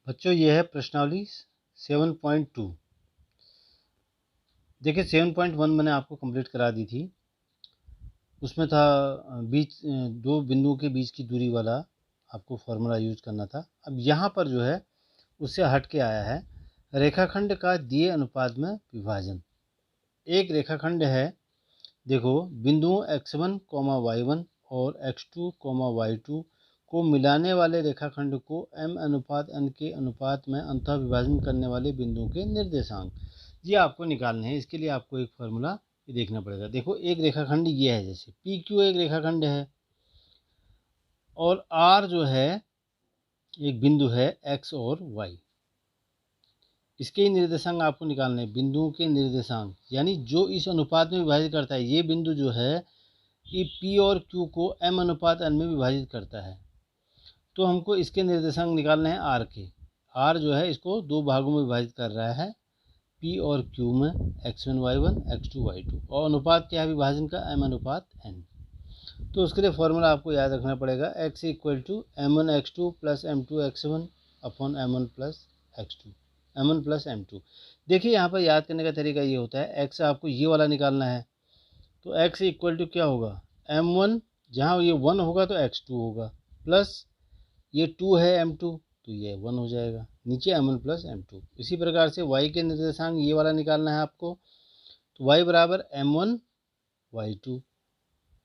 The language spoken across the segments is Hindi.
बच्चों ये है प्रश्नावली 7.2। देखिए 7.1 मैंने आपको कंप्लीट करा दी थी। उसमें था बीच दो बिंदुओं के बीच की दूरी वाला आपको फॉर्मूला यूज करना था। अब यहाँ पर जो है उससे हट के आया है रेखाखंड का दिए अनुपात में विभाजन। एक रेखाखंड है, देखो बिंदुओं x1, y1 और x2, y2 को मिलाने वाले रेखाखंड को m/n के अनुपात में अंतः विभाजन करने वाले बिंदुओं के निर्देशांक ये आपको निकालने हैं। इसके लिए आपको एक फार्मूला देखना पड़ेगा। देखो एक रेखाखंड ये है, जैसे PQ एक रेखाखंड है और R जो है एक बिंदु है x और y। इसके निर्देशांक आपको निकालने हैं, बिंदुओं के निर्देशांक, यानी जो इस अनुपात में विभाजित करता है। ये बिंदु जो है कि P और Q को m/n में विभाजित करता है, तो हमको इसके निर्देशांक निकालने हैं R के। R जो है इसको दो भागों में विभाजित कर रहा है, P और Q में, x1 y1 x2 y2, और अनुपात क्या है विभाजन का, m/n। तो उसके लिए फॉर्मूला आपको याद रखना पड़ेगा, x = m1 x2 + m2 x1 upon m1 + x2 m1 + m2। देखिए यहाँ पर याद करने का तरीका ये होता है, x आपको ये वाला निकालना है, तो x = क्या होगा, m1, जहाँ ये 1 होगा तो x2 होगा, प्लस ये 2 है m2 तो ये 1 हो जाएगा, नीचे m1 + m2। इसी प्रकार से y के निर्देशांक ये वाला निकालना है आपको, तो y = m1 y2।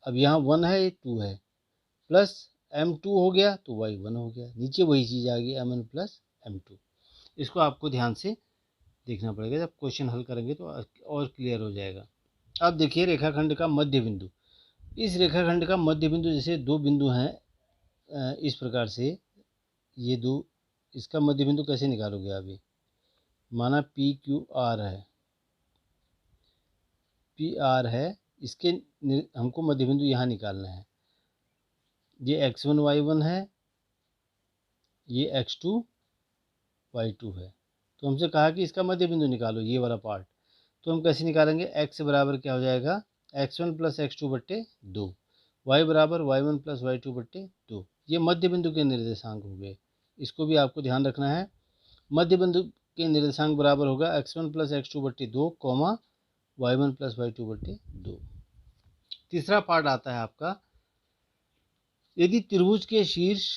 अब यहाँ 1 है, ये 2 है, प्लस m2 हो गया तो y 1 हो गया, नीचे वही चीज़ आ गई m1 + m2। इसको आपको ध्यान से देखना पड़ेगा, जब क्वेश्चन हल करेंगे तो और क्लियर हो जाएगा। अब देखिए रेखाखंड का मध्य बिंदु। इस रेखाखंड का मध्य बिंदु, जैसे दो बिंदु हैं इस प्रकार से, ये दो, इसका मध्य बिंदु कैसे निकालोगे अभी, माना PQR है, PR है, इसके हमको मध्य बिंदु यहाँ निकालना है। ये x1 y1 है, ये x2 y2 है, तो हमसे कहा कि इसका मध्य बिंदु निकालो, ये वाला पार्ट। तो हम कैसे निकालेंगे, x बराबर क्या हो जाएगा, x1 + x2/2, y बराबर y1 + y2/2। ये मध्य बिंदु के निर्देशांक हो गए, इसको भी आपको ध्यान रखना है। मध्य बिंदु के निर्देशांक बराबर होगा x1 + x2/2, y1 + y2/2। तीसरा पार्ट आता है आपका, यदि त्रिभुज के शीर्ष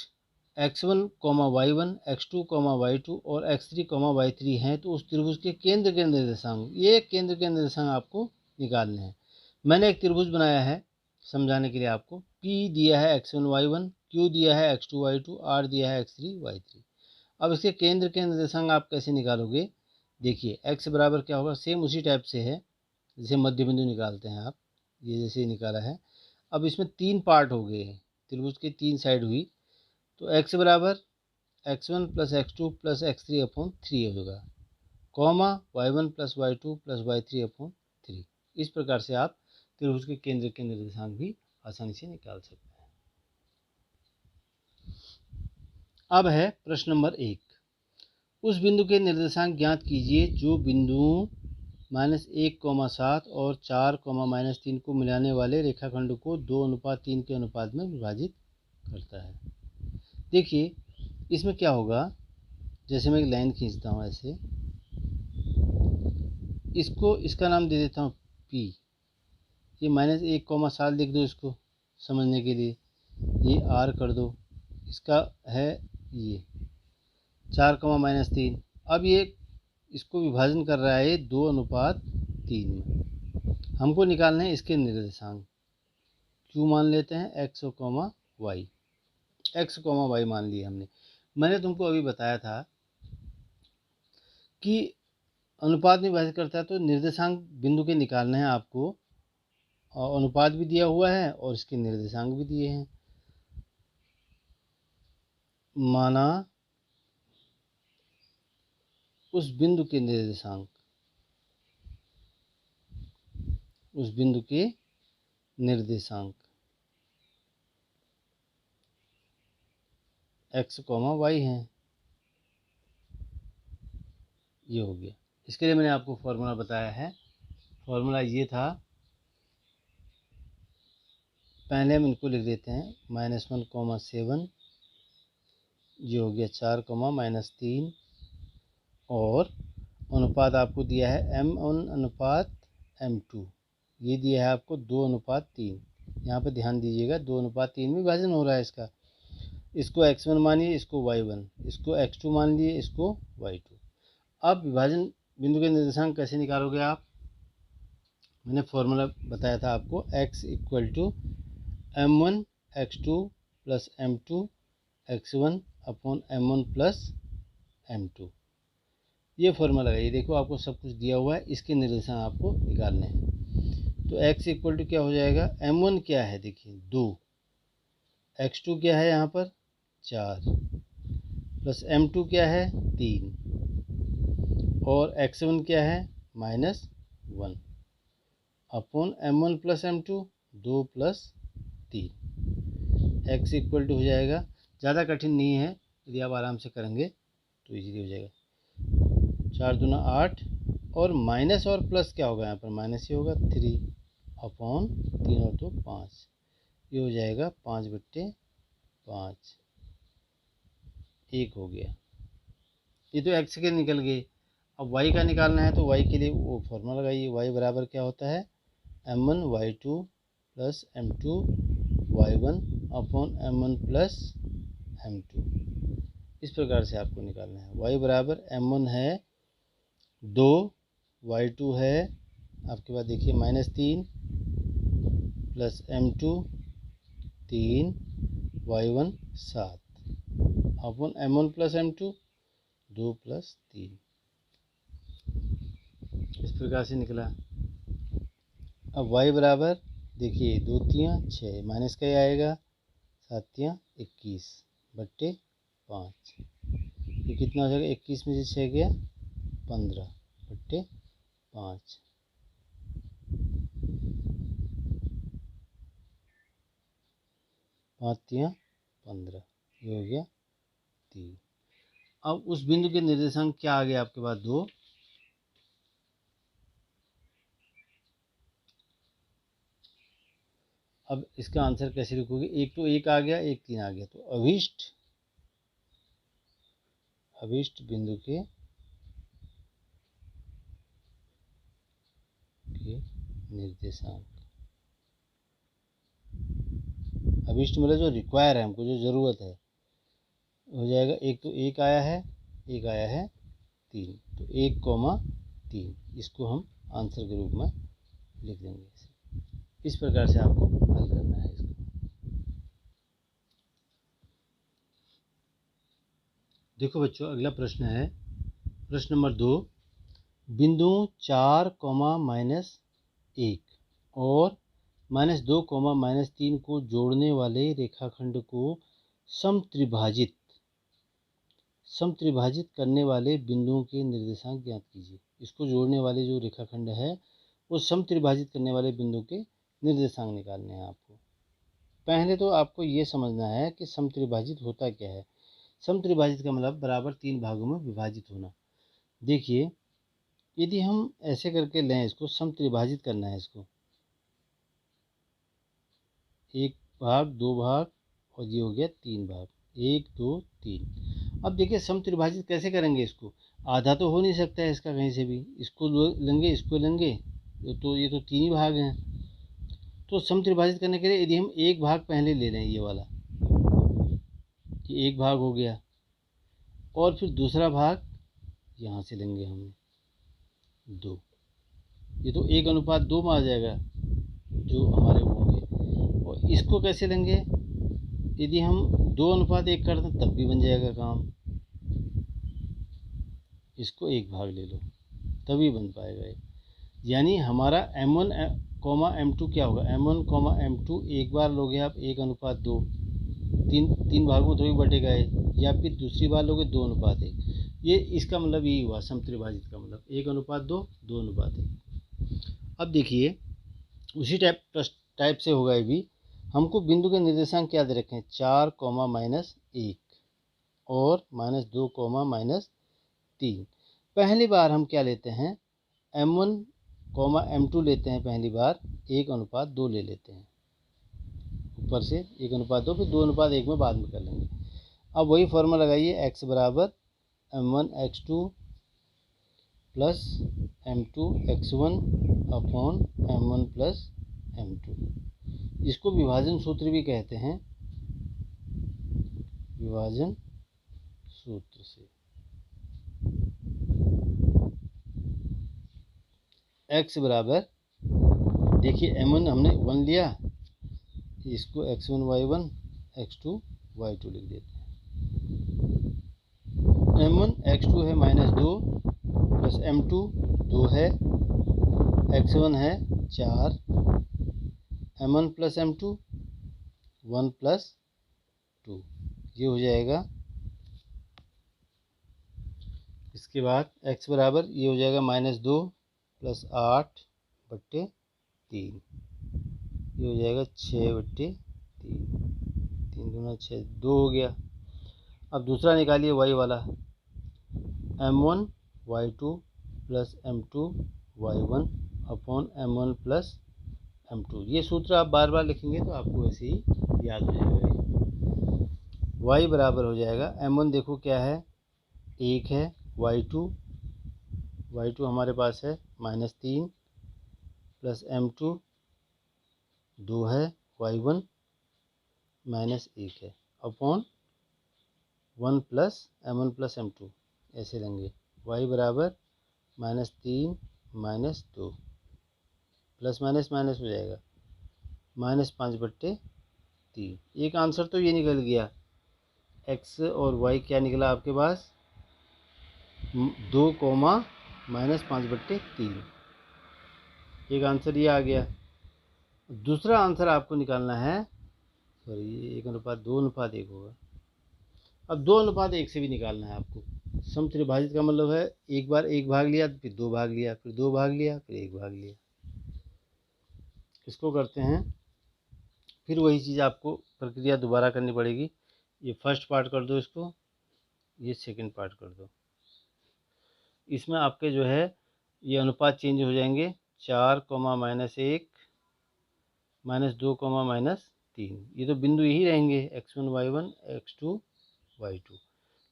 x1, y1, x2, y2 और x3, y3 हैं, तो उस त्रिभुज के केंद्र के निर्देशांक, ये केंद्र के निर्देशांक आपको निकालने हैं। मैंने एक त्रिभुज बनाया है समझाने के लिए आपको। P दिया है x1 y1, Q दिया है x2 y2, R दिया है x3 y3। अब इसके केंद्र के निर्देशांक आप कैसे निकालोगे, देखिए x बराबर क्या होगा, सेम उसी टाइप से है जैसे मध्य बिंदु निकालते हैं आप, ये जैसे निकाला है। अब इसमें 3 पार्ट हो गए, त्रिभुज की 3 साइड हुई, तो x बराबर x1 + x2 + x3/3 होगा, y1 + y2 + y3/3। इस प्रकार से आप त्रिभुज के केंद्र के निर्देशांक भी आसानी से निकाल सकते हैं। अब है प्रश्न नंबर 1, उस बिंदु के निर्देशांक ज्ञात कीजिए जो बिंदुओं -1, 7 और 4, -3 को मिलाने वाले रेखाखंड को 2:3 के अनुपात में विभाजित करता है। देखिए इसमें क्या होगा, जैसे मैं एक लाइन खींचता हूँ ऐसे, इसको, इसका नाम दे देता हूँ P, ये -1, 7 लिख दो इसको समझने के लिए, ये R कर दो, इसका है ये 4, -3। अब ये इसको विभाजन कर रहा है 2:3 में। हमको निकालना है इसके निर्देशांक, Q मान लेते हैं x और y, x, y मान लिए हमने। मैंने तुमको अभी बताया था कि अनुपात में विभाजित करता है तो निर्देशांक बिंदु के निकालने हैं आपको, और अनुपात भी दिया हुआ है और इसके निर्देशांक भी दिए हैं। माना उस बिंदु के निर्देशांक, उस बिंदु के निर्देशांक x, y हैं, ये हो गया। इसके लिए मैंने आपको फॉर्मूला बताया है। फॉर्मूला ये था, पहले हम इनको लिख देते हैं, -1, 7 ये हो गया 4, और अनुपात आपको दिया है M1/M2, ये दिया है आपको 2/3। यहाँ पर ध्यान दीजिएगा 2/3 में विभाजन हो रहा है इसका। इसको x1 मानिए, इसको y1, इसको x2 मान लिए, इसको y2। अब विभाजन बिंदु के निर्देशांक कैसे निकालोगे आप? मैंने फॉर्मूला बताया था आपको, x = m1 x2 + m2 x1/m1 + m2। ये फॉर्मूला लगाइए। देखो आपको सब कुछ दिया हुआ है, इसके निर्देशांक आपको निकालने हैं। तो x = क्या हो जाएगा? m1 क्या है देखिए 2, x2 क्या है यहाँ पर 4, प्लस m2 क्या है 3, और x1 क्या है -1 अपॉन m1 + m2 2 + 3। x = हो जाएगा, ज़्यादा कठिन नहीं है, यदि आप आराम से करेंगे तो इजीली हो जाएगा। 4 दूना 8, और माइनस और प्लस क्या होगा यहाँ पर? माइनस ही होगा 3 अपॉन 3 और 2 5, ये हो जाएगा 5/5, 1 हो गया। ये तो x के निकल गए। अब y का निकालना है, तो y के लिए वो फॉर्मूला लगाइए। y बराबर क्या होता है? m1 y2 + m2 y1 upon m1 + m2। इस प्रकार से आपको निकालना है। y बराबर m1 है 2, y2 है आपके पास देखिए -3 plus m2 3, y1 7 upon m1 + m2 2 + 3। इस प्रकार से निकला। अब y बराबर देखिए 2 3 6, माइनस का ही आएगा, 7 3 21/5। ये कितना हो जाएगा? 21 में से 6 गया 15/5। 5 3 15, ये हो गया 3। अब उस बिंदु के निर्देशांक क्या आ गया आपके पास? 2। अब इसका आंसर कैसे लिखोगे? एक तो 1 आ गया, एक 3 आ गया, तो अभिष्ट बिंदु के निर्देशांक, अभिष्ट मतलब जो रिक्वायर है हमको, जो ज़रूरत है, हो जाएगा। एक तो 1 आया है, एक आया है 3, तो 1,3, इसको हम आंसर के रूप में लिख देंगे। इस प्रकार से आपको हल करना है इसको। देखो बच्चों, अगला प्रश्न है प्रश्न नंबर 2। बिंदुओं 4, -1 और -2, -3 को जोड़ने वाले रेखाखंड को समत्रिभाजित करने वाले बिंदुओं के निर्देशांक ज्ञात कीजिए। इसको जोड़ने वाले जो रेखाखंड है वो समत्रिभाजित करने वाले बिंदु के निर्देशांक निकालने हैं आपको। पहले तो आपको ये समझना है कि समत्रिभाजित होता क्या है। समत्रिभाजित का मतलब बराबर 3 भागों में विभाजित होना। देखिए, यदि हम ऐसे करके लें, इसको समत्रिभाजित करना है, इसको 1 भाग 2 भाग और ये हो गया 3 भाग, 1 2 3। अब देखिए समत्रिभाजित कैसे करेंगे इसको? आधा तो हो नहीं सकता है इसका कहीं से भी, इसको लेंगे, इसको लेंगे, तो ये तो 3 ही भाग हैं। तो समत्रिभाजित करने के लिए यदि हम 1 भाग पहले ले लें, ये वाला, कि 1 भाग हो गया, और फिर दूसरा भाग यहाँ से लेंगे हम 2, ये तो 1/2 में आ जाएगा जो हमारे होंगे। और इसको कैसे लेंगे? यदि हम 2/1 कर दें तब भी बन जाएगा काम। इसको 1 भाग ले लो तभी बन पाएगा ये। यानी हमारा m1, m2 क्या होगा? m1, m2 एक बार लोगे आप 1/2, तीन भागों में थोड़ी बटेगा ये, या फिर दूसरी बार लोगे 2/1। ये इसका मतलब यही हुआ समत्रिभाजित का मतलब, 1/2, 2/1। अब देखिए उसी टाइप से होगा ये भी। हमको बिंदु के निर्देशांक क्या दे रखे हैं? 4, -1 और -2, -3। पहली बार हम क्या लेते हैं? m1, m2 लेते हैं पहली बार, 1/2 ले लेते हैं ऊपर से, 1/2, फिर 2/1 में बाद में कर लेंगे। अब वही फॉर्मूला लगाइए, x बराबर m1 x2 plus m2 x1 upon m1 plus m2। इसको विभाजन सूत्र भी कहते हैं, विभाजन सूत्र से। x बराबर, देखिए m1 हमने 1 लिया, इसको x1 y1 x2 y2 लिख देते हैं। m1 x2 है -2 प्लस m2 2 है, x1 है 4, m1 प्लस m2 1 प्लस 2, ये हो जाएगा। इसके बाद x बराबर ये हो जाएगा -2 प्लस 8 बट्टे 3, ये हो जाएगा 6 बट्टे 3, 3 दूना 6, 2 हो गया। अब दूसरा निकालिए y वाला, m1 y2 plus m2 y1 upon m1 plus m2। ये सूत्र आप बार बार लिखेंगे तो आपको ऐसे ही याद हो जाएगा। y बराबर हो जाएगा, m1 देखो क्या है 1 है, y2 हमारे पास है -3 प्लस m2 2 है, y1 -1 है upon 1 plus m1 plus m2, ऐसे लेंगे। y बराबर -3 -2 प्लस माइनस माइनस हो जाएगा, -5 बट्टे 3। एक आंसर तो ये निकल गया, x और y क्या निकला आपके पास 2 -5 बट्टे 3, एक आंसर ये आ गया। दूसरा आंसर आपको निकालना है, सॉरी 1:2:1 होगा। अब 2:1 से भी निकालना है आपको। समत्रिभाजित का मतलब है एक बार 1 भाग लिया, फिर 2 भाग लिया, फिर 2 भाग लिया, फिर 1 भाग लिया। इसको करते हैं, फिर वही चीज़ आपको प्रक्रिया दोबारा करनी पड़ेगी। ये फर्स्ट पार्ट कर दो इसको, ये सेकंड पार्ट कर दो। इसमें आपके जो है ये अनुपात चेंज हो जाएंगे, 4, -1 -2, -3। ये तो बिंदु यही रहेंगे x1 y1 x2 y2,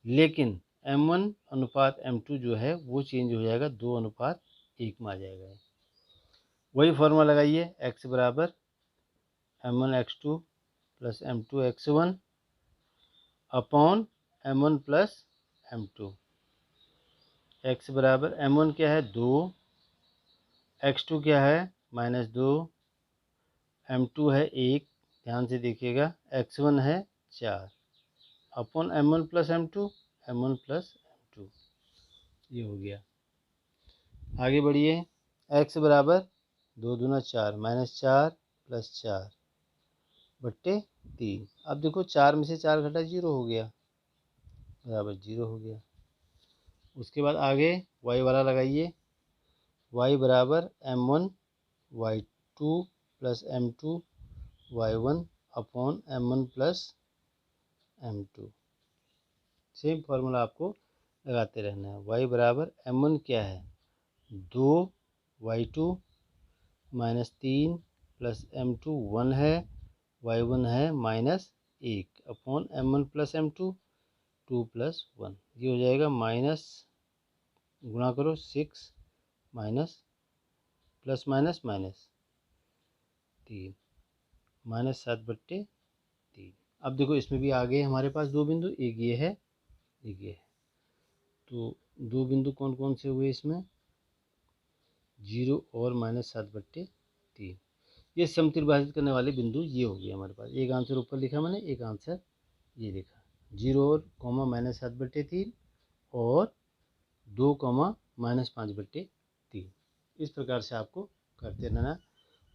लेकिन m1 अनुपात m2 जो है वो चेंज हो जाएगा, 2:1 में आ जाएगा। वही फॉर्मूला लगाइए, x बराबर m1 x2 plus m2 x1 upon m1 plus m2। x बराबर m1 क्या है 2, x2 क्या है -2, m2 है 1, ध्यान से देखिएगा, x1 है 4 upon m1 plus m2, m1 plus m2, ये हो गया। आगे बढ़िए, x बराबर 2 दूना 4 -4 प्लस 4 बट्टे 3। अब देखो 4 में से 4 घटा 0 हो गया, बराबर 0 हो गया। उसके बाद आगे y वाला लगाइए, y बराबर m1 y2 plus m2 y1 upon m1 plus m2। Same formula आपको लगाते रहना है। y बराबर m1 क्या है 2, y2 -3 प्लस m2 1 है, y1 है -1 अपॉन m1 प्लस m2 2 + 1, ये हो जाएगा माइनस, गुणा करो 6 माइनस प्लस माइनस माइनस 3 -7 बट्टे 3। अब देखो इसमें भी आ गए हमारे पास दो बिंदु, एक ये है एक ये है। तो दो बिंदु कौन कौन से हुए इसमें, 0 और -7 बट्टे 3। ये समत्रिभाजित करने वाले बिंदु ये हो गए हमारे पास। एक आंसर ऊपर लिखा मैंने, एक आंसर ये लिखा, 0 और -7 बट्टे 3 और 2 -5 बट्टे 3। इस प्रकार से आपको करते रहना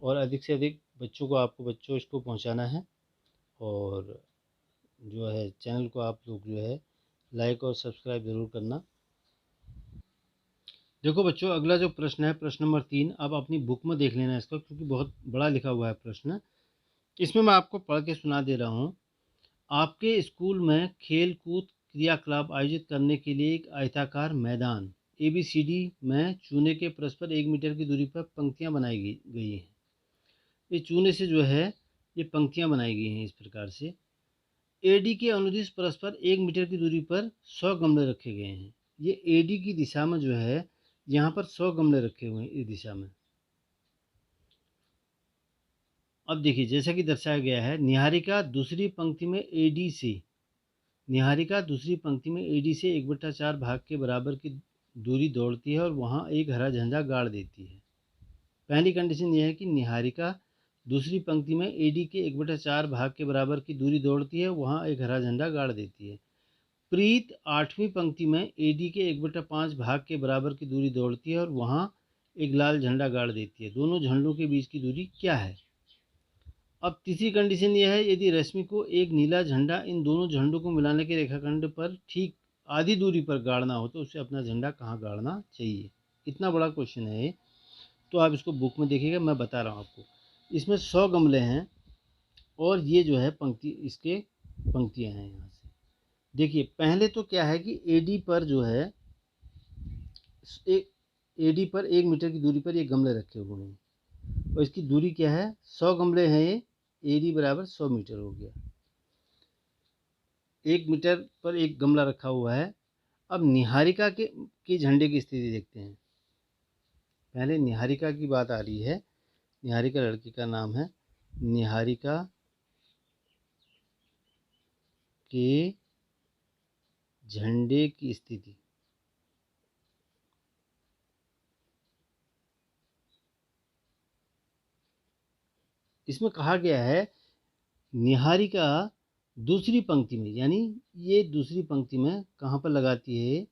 और अधिक से अधिक बच्चों को इसको पहुंचाना है। और जो है चैनल को आप लोग जो है लाइक और सब्सक्राइब ज़रूर करना। देखो बच्चों, अगला जो प्रश्न है प्रश्न नंबर 3, आप अपनी बुक में देख लेना इसका, क्योंकि बहुत बड़ा लिखा हुआ है प्रश्न। इसमें मैं आपको पढ़ के सुना दे रहा हूँ। आपके स्कूल में खेल कूद क्रियाकलाप आयोजित करने के लिए एक आयताकार मैदान ABCD में चूने के परस्पर 1 मीटर की दूरी पर पंक्तियां बनाई गई हैं। ये चूने से जो है ये पंक्तियां बनाई गई हैं इस प्रकार से। एडी के अनुदिश परस्पर 1 मीटर की दूरी पर 100 गमले रखे गए हैं। ये एडी की दिशा में जो है यहाँ पर 100 गमले रखे हुए हैं इस दिशा में। अब देखिए जैसा कि दर्शाया गया है, निहारिका दूसरी पंक्ति में एडी से निहारिका दूसरी पंक्ति में एडी से 1/4 भाग के बराबर की दूरी दौड़ती है और वहाँ एक हरा झंडा गाड़ देती है। पहली कंडीशन यह है कि निहारिका दूसरी पंक्ति में एडी के 1/4 भाग के बराबर की दूरी दौड़ती है, वहाँ एक हरा झंडा गाड़ देती है। प्रीत 8वीं पंक्ति में एडी के 1/5 भाग के बराबर की दूरी दौड़ती है और वहाँ एक लाल झंडा गाड़ देती है। दोनों झंडों के बीच की दूरी क्या है? अब तीसरी कंडीशन यह है, यदि रश्मि को एक नीला झंडा इन दोनों झंडों को मिलाने के रेखाखंड पर ठीक आधी दूरी पर गाड़ना हो तो उसे अपना झंडा कहाँ गाड़ना चाहिए? इतना बड़ा क्वेश्चन है ये, तो आप इसको बुक में देखिएगा, मैं बता रहा हूँ आपको। इसमें 100 गमले हैं और ये जो है पंक्ति, इसके पंक्तियाँ हैं। यहाँ से देखिए, पहले तो क्या है कि एडी पर जो है एडी पर 1 मीटर की दूरी पर ये गमले रखे हुए हैं और इसकी दूरी क्या है? 100 गमले हैं ये, एडी बराबर 100 मीटर हो गया। 1 मीटर पर एक गमला रखा हुआ है। अब निहारिका के झंडे की स्थिति देखते हैं। पहले निहारिका की बात आ रही है। निहारिका लड़की का नाम है। निहारिका के झंडे की स्थिति, इसमें कहा गया है निहारिका दूसरी पंक्ति में, यानी ये दूसरी पंक्ति में कहाँ पर लगाती है?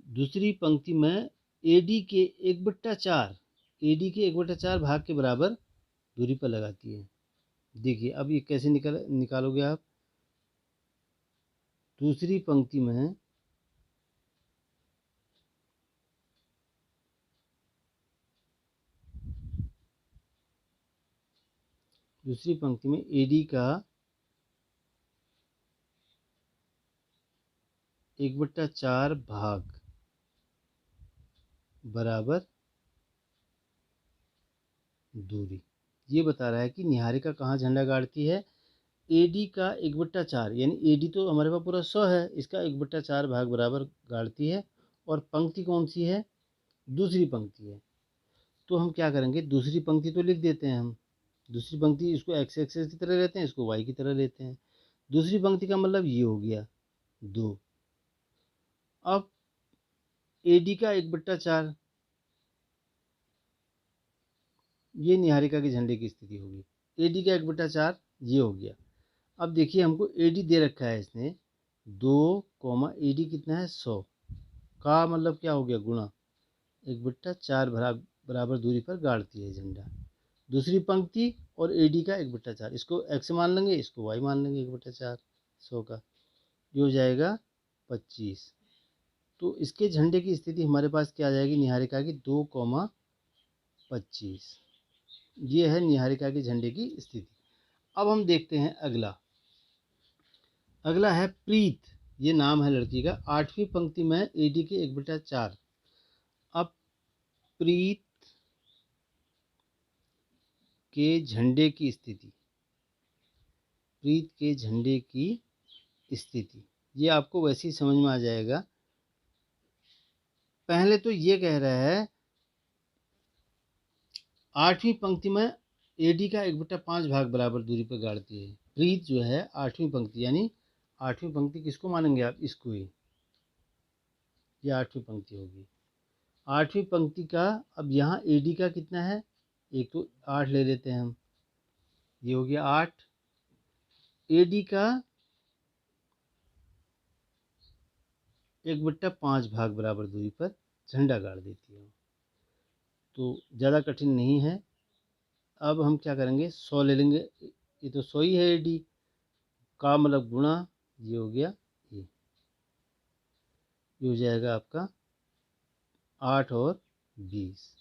दूसरी पंक्ति में एडी के 1/4 भाग के बराबर दूरी पर लगाती है। देखिए अब ये कैसे निकालोगे आप? दूसरी पंक्ति में एडी का 1/4 भाग बराबर दूरी, ये बता रहा है कि निहारिका कहाँ झंडा गाड़ती है? एडी का 1/4, यानी एडी तो हमारे पास पूरा 100 है, इसका 1/4 भाग बराबर गाड़ती है। और पंक्ति कौन सी है? दूसरी पंक्ति है। तो हम क्या करेंगे, दूसरी पंक्ति तो लिख देते हैं हम। दूसरी पंक्ति, इसको एक्स एक्सेस की तरह लेते हैं, इसको वाई की तरह लेते हैं। दूसरी पंक्ति का मतलब ये हो गया 2। अब एडी का 1/4, ये निहारिका के झंडे की स्थिति होगी। एडी का 1/4 ये हो गया। अब देखिए हमको एडी दे रखा है इसने 2, एडी कितना है? 100 का मतलब क्या हो गया? गुणा 1/4 बराबर दूरी पर गाड़ती है झंडा। दूसरी पंक्ति और एडी का 1/4, इसको एक्स मान लेंगे, इसको वाई मान लेंगे। 1/4 100 का ये हो जाएगा 25। तो इसके झंडे की स्थिति हमारे पास क्या आ जाएगी? निहारिका की 2,25। ये है निहारिका के झंडे की स्थिति। अब हम देखते हैं अगला। अगला है प्रीत, ये नाम है लड़की का। 8वीं पंक्ति में एडी के 1/4। अब प्रीत के झंडे की स्थिति, प्रीत के झंडे की स्थिति ये आपको वैसे ही समझ में आ जाएगा। पहले तो ये कह रहा है 8वीं पंक्ति में एडी का 1/5 भाग बराबर दूरी पर गाड़ती है। प्रीत जो है 8वीं पंक्ति, यानी 8वीं पंक्ति किसको मानेंगे आप? इसको ही, ये 8वीं पंक्ति होगी। 8वीं पंक्ति का अब यहाँ एडी का कितना है? एक तो 8 ले लेते हैं हम, ये हो गया 8। एडी का 1/5 भाग बराबर दूरी पर झंडा गाड़ देती है। तो ज़्यादा कठिन नहीं है। अब हम क्या करेंगे, 100 ले लेंगे, ये तो 100 ही है। एडी का मतलब गुणा, ये हो गया ये हो जाएगा आपका 8 और 20,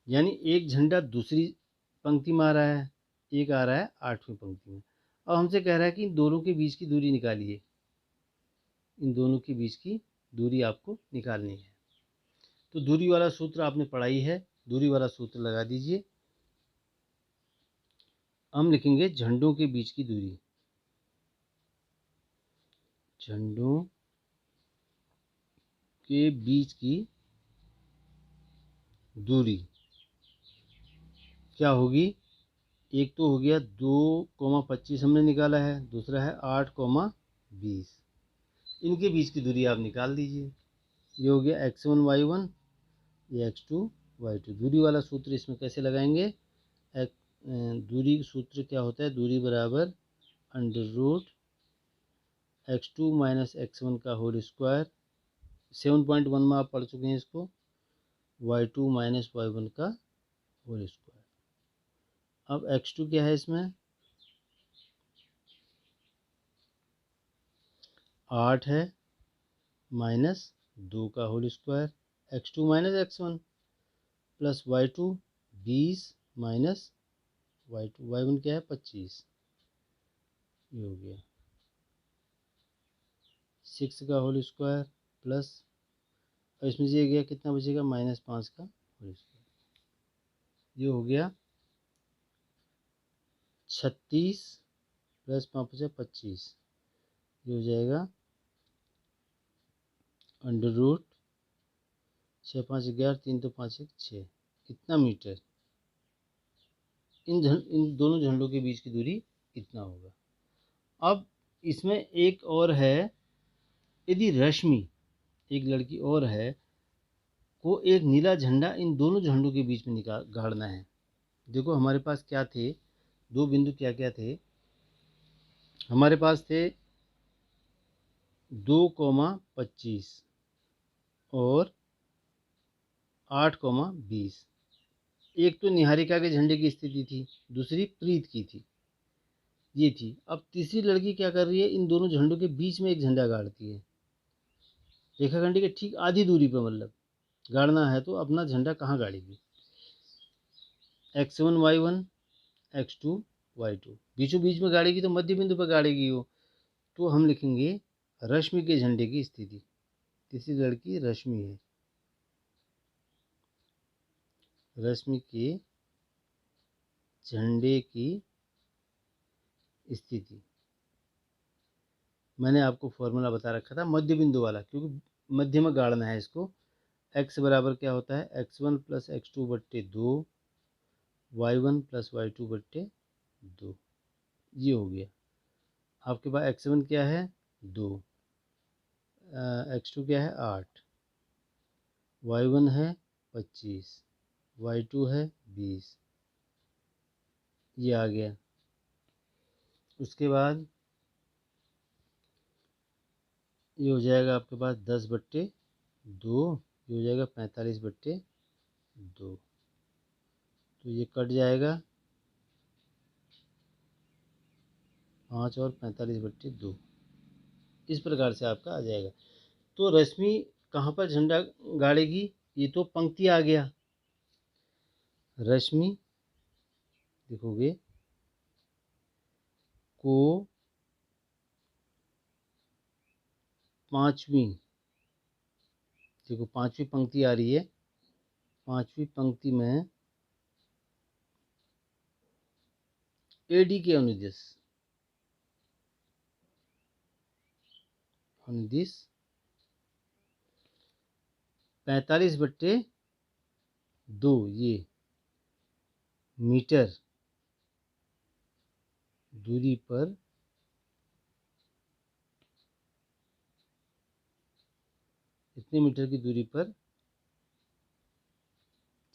यानी एक झंडा दूसरी पंक्ति में आ रहा है, एक आ रहा है 8वीं पंक्ति में। अब हमसे कह रहा है कि इन दोनों के बीच की दूरी निकालिए। इन दोनों के बीच की दूरी आपको निकालनी है। तो दूरी वाला सूत्र आपने पढ़ा ही है, दूरी वाला सूत्र लगा दीजिए। हम लिखेंगे झंडों के बीच की दूरी, झंडों के बीच की दूरी क्या होगी, एक तो हो गया 2,25 हमने निकाला है, दूसरा है 8,20, इनके बीच की दूरी आप निकाल दीजिए। ये हो गया x1 y1, ये x2 y2। दूरी वाला सूत्र इसमें कैसे लगाएंगे, दूरी सूत्र क्या होता है, दूरी बराबर under root x2 minus x1 का होल स्क्वायर, 7.1 में आप पढ़ चुके हैं इसको, y2 माइनस y1 का होल स्क्वायर। अब x2 क्या है इसमें, 8 है माइनस 2 का whole square, x2 minus x1 plus y2 20 minus y2, y1 क्या है 25, ये हो गया 6 का होल स्क्वायर प्लस, और इसमें से ये गया कितना बचेगा, -5 का होल स्क्वायर, ये हो गया 36 प्लस 5 बचा 25, ये हो जाएगा अंडर रूट 6 5 11, 3 तो 5 1 6, इतना मीटर। इन दोनों झंडों के बीच की दूरी इतना होगा। अब इसमें एक और है, यदि रश्मि, एक लड़की और है, को एक नीला झंडा इन दोनों झंडों के बीच में गाड़ना है। देखो हमारे पास क्या थे, दो बिंदु क्या क्या थे, हमारे पास थे 2,25 और 8,20। एक तो निहारिका के झंडे की स्थिति थी, दूसरी प्रीत की थी, ये थी। अब तीसरी लड़की क्या कर रही है, इन दोनों झंडों के बीच में एक झंडा गाड़ती है, रेखाखंडी के ठीक आधी दूरी पर, मतलब गाड़ना है तो अपना झंडा कहाँ गाड़ेगी, x1 y1 x2 y2, बीचों बीच में गाड़ेगी तो मध्य बिंदु पर गाड़ेगी वो। तो हम लिखेंगे रश्मि के झंडे की स्थिति, तीसरी लड़की रश्मि है, रश्मि के झंडे की स्थिति, मैंने आपको फॉर्मूला बता रखा था मध्य बिंदु वाला, क्योंकि मध्य में गाड़ना है इसको। x बराबर क्या होता है, x1 प्लस x2 बट्टे 2, y1 प्लस y2 बट्टे 2, ये हो गया। आपके पास x1 क्या है 2, x2 क्या है 8, y1 है 25, y2 है 20, ये आ गया। उसके बाद ये हो जाएगा आपके पास 10/2, ये हो जाएगा 45/2, तो ये कट जाएगा 5 और 45/2, इस प्रकार से आपका आ जाएगा। तो रश्मि कहाँ पर झंडा गाड़ेगी, ये तो पंक्ति आ गया, रश्मि देखोगे को 5वीं, देखो 5वीं पंक्ति आ रही है, 5वीं पंक्ति में एडी के अनुदिश 45/2, ये मीटर दूरी पर इतने मीटर की दूरी पर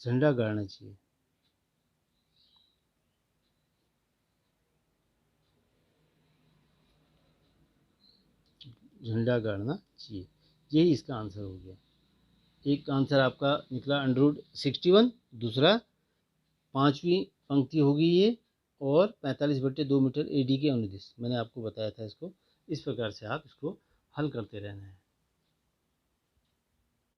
झंडा गाड़ना चाहिए। झंडा गाड़ना चाहिए, यही इसका आंसर हो गया। एक आंसर आपका निकला √61, दूसरा 5वीं पंक्ति होगी ये, और 45/2 मीटर एडी के अनुदिश, मैंने आपको बताया था इसको। इस प्रकार से आप इसको हल करते रहना है।